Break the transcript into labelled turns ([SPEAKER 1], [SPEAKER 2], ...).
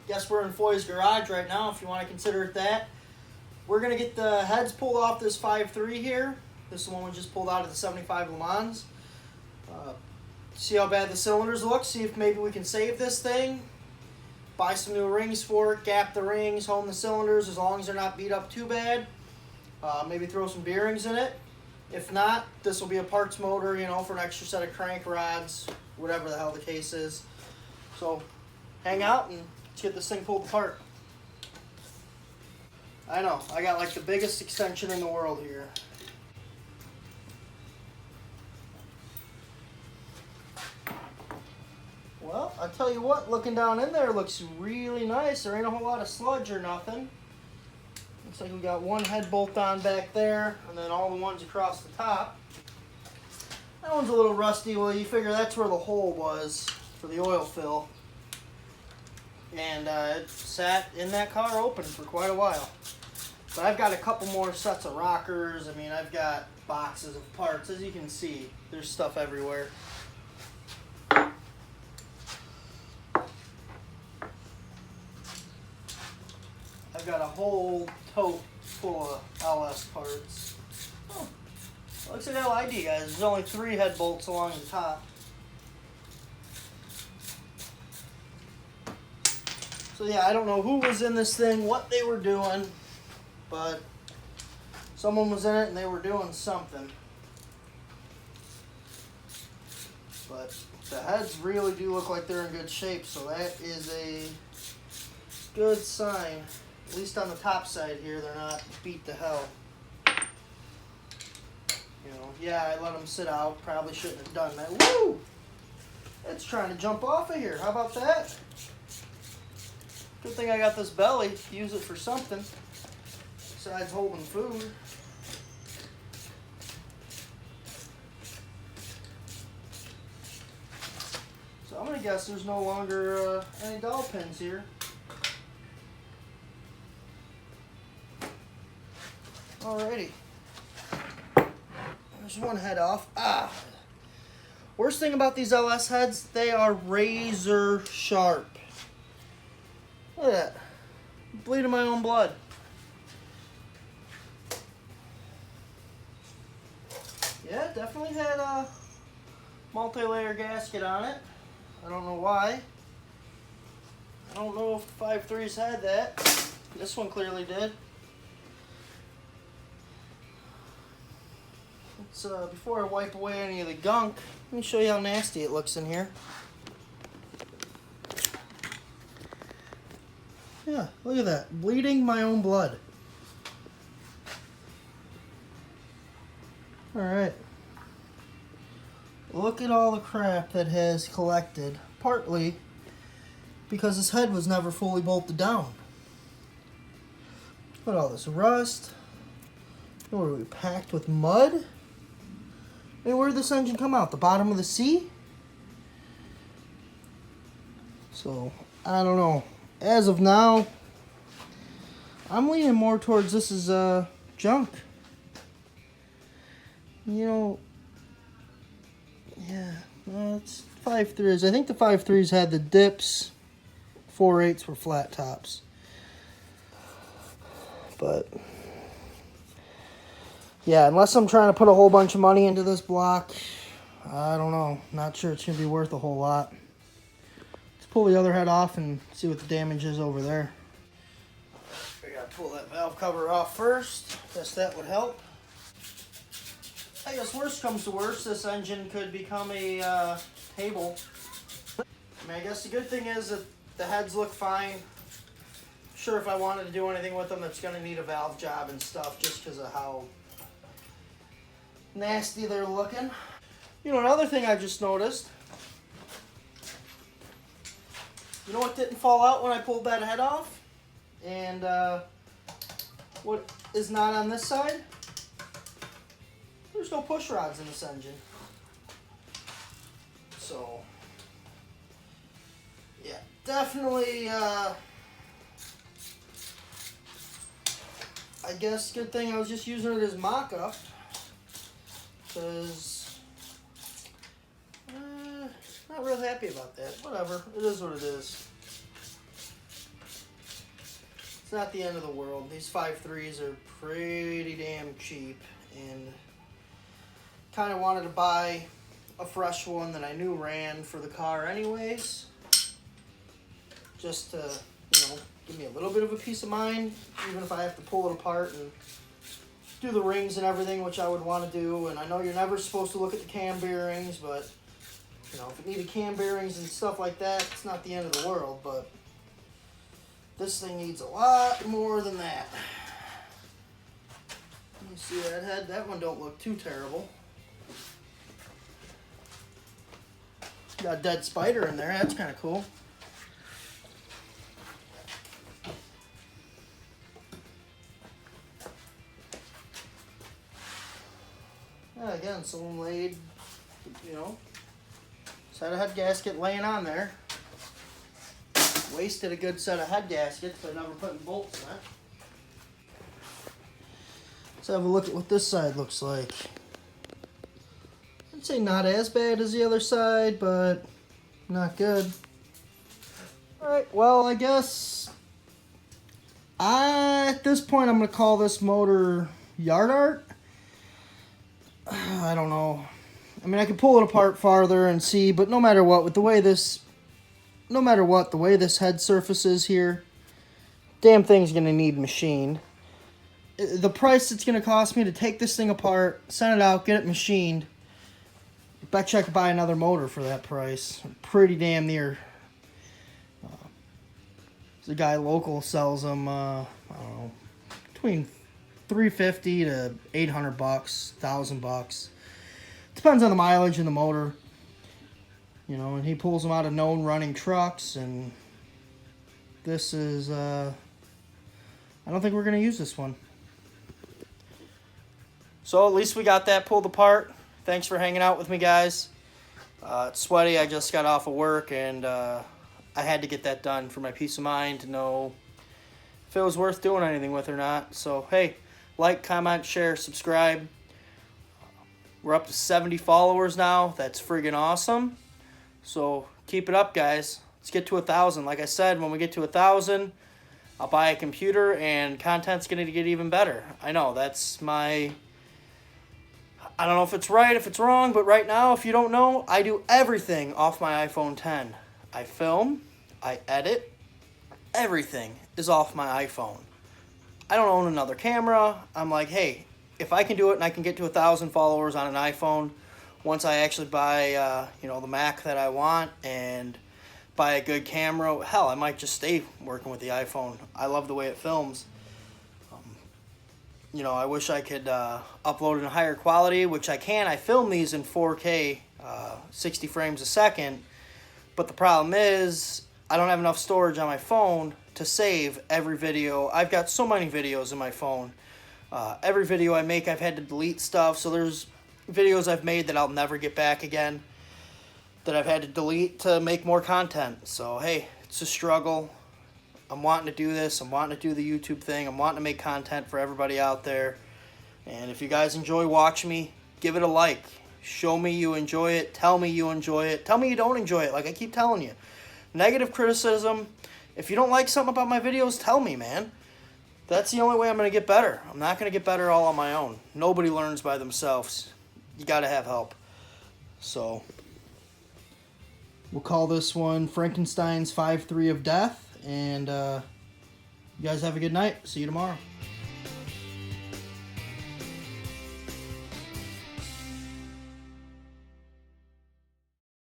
[SPEAKER 1] Guess we're in Foy's garage right now, if you want to consider it that. We're going to get the heads pulled off this 5.3 here. This is the one we just pulled out of the 75 Lemans. See how bad the cylinders look, see if maybe we can save this thing. Buy some new rings for it, gap the rings, hone the cylinders as long as they're not beat up too bad. Maybe throw some bearings in it. If not, this will be a parts motor, you know, for an extra set of crank rods, whatever the hell the case is. So, hang out and let's get this thing pulled apart. I know, I got like the biggest extension in the world here. Well, I tell you what, looking down in there looks really nice. There ain't a whole lot of sludge or nothing. Looks like we got one head bolt on back there, and then all the ones across the top. That one's a little rusty. Well, you figure that's where the hole was for the oil fill. And it sat in that car open for quite a while. But I've got a couple more sets of rockers. I mean, I've got boxes of parts. As you can see, there's stuff everywhere. I've got a whole tote full of LS parts. Oh, looks like LID, guys. There's only 3 head bolts along the top. So yeah, I don't know who was in this thing, what they were doing, but someone was in it and they were doing something. But the heads really do look like they're in good shape, so that is a good sign. At least on the top side here, they're not beat to hell. You know, yeah, I let them sit out. Probably shouldn't have done that. Woo! It's trying to jump off of here. How about that? Good thing I got this belly to use it for something besides holding food. So I'm going to guess there's no longer any dowel pins here. Alrighty. There's one head off. Worst thing about these LS heads, they are razor sharp. Look at that. I'm bleeding my own blood. Yeah, definitely had a multi-layer gasket on it. I don't know why. I don't know if the 5.3s had that. This one clearly did. Before I wipe away any of the gunk, let me show you how nasty it looks in here. Yeah, look at that. Bleeding my own blood. Alright. Look at all the crap that has collected, partly because this head was never fully bolted down. Look at all this rust. What are we, packed with mud? I mean, where did this engine come out? The bottom of the sea? So, I don't know. As of now, I'm leaning more towards this is junk. You know, yeah, well, it's 5.3s. I think the 5.3s had the dips. 4.8s were flat tops. But yeah, unless I'm trying to put a whole bunch of money into this block, I don't know. Not sure it's going to be worth a whole lot. Let's pull the other head off and see what the damage is over there. I got to pull that valve cover off first. Guess that would help. I guess worst comes to worst, this engine could become a table. I mean, I guess the good thing is that the heads look fine. Sure, if I wanted to do anything with them, it's going to need a valve job and stuff just because of how nasty they're looking. You know, another thing I just noticed. You know what didn't fall out when I pulled that head off? And what is not on this side? There's no push rods in this engine. So, yeah, definitely, I guess good thing I was just using it as mock-up. Because, not real happy about that. Whatever, it is what it is. not the end of the world. These 5.3s are pretty damn cheap, and kind of wanted to buy a fresh one that I knew ran for the car anyways, just to, you know, give me a little bit of a peace of mind, even if I have to pull it apart and do the rings and everything, which I would want to do. And I know you're never supposed to look at the cam bearings, but, you know, if it needed cam bearings and stuff like that, it's not the end of the world, but this thing needs a lot more than that. You see that head? That one don't look too terrible. Got a dead spider in there. That's kind of cool. Yeah, again, someone laid, you know, set of head gasket laying on there. Wasted a good set of head gaskets by never putting bolts in it. Let's have a look at what this side looks like. I'd say not as bad as the other side, but not good. Alright, well, I guess at this point I'm going to call this motor yard art. I don't know. I mean, I could pull it apart farther and see, but no matter what, with the way this, the way this head surface is here, damn thing's going to need machined. The price it's going to cost me to take this thing apart, send it out, get it machined, bet you I could buy another motor for that price. Pretty damn near. The guy local sells them, I don't know, between $350 to $800, $1,000. Depends on the mileage and the motor. You know, and he pulls them out of known running trucks, and this is, I don't think we're going to use this one. So at least we got that pulled apart. Thanks for hanging out with me, guys. It's sweaty. I just got off of work, and I had to get that done for my peace of mind to know if it was worth doing anything with or not. So, hey, like, comment, share, subscribe. We're up to 70 followers now. That's friggin' awesome. So keep it up, guys. Let's get to 1,000. Like I said, when we get to 1,000, I'll buy a computer and content's going to get even better. I know, that's my... I don't know if it's right, if it's wrong, but right now, if you don't know, I do everything off my iPhone 10. I film, I edit, everything is off my iPhone. I don't own another camera. I'm like, hey, if I can do it and I can get to 1,000 followers on an iPhone, once I actually buy, you know, the Mac that I want and buy a good camera, hell, I might just stay working with the iPhone. I love the way it films. You know, I wish I could upload in a higher quality, which I can. I film these in 4K, 60 frames a second. But the problem is, I don't have enough storage on my phone to save every video. I've got so many videos in my phone. Every video I make, I've had to delete stuff. So there's videos I've made that I'll never get back again, that I've had to delete to make more content. So, hey, it's a struggle. I'm wanting to do this. I'm wanting to do the YouTube thing. I'm wanting to make content for everybody out there. And if you guys enjoy watching me, give it a like. Show me you enjoy it. Tell me you enjoy it. Tell me you don't enjoy it, like I keep telling you. Negative criticism. If you don't like something about my videos, tell me, man. That's the only way I'm going to get better. I'm not going to get better all on my own. Nobody learns by themselves. You got to have help. So, we'll call this one Frankenstein's 5-3 of Death. And you guys have a good night. See you tomorrow.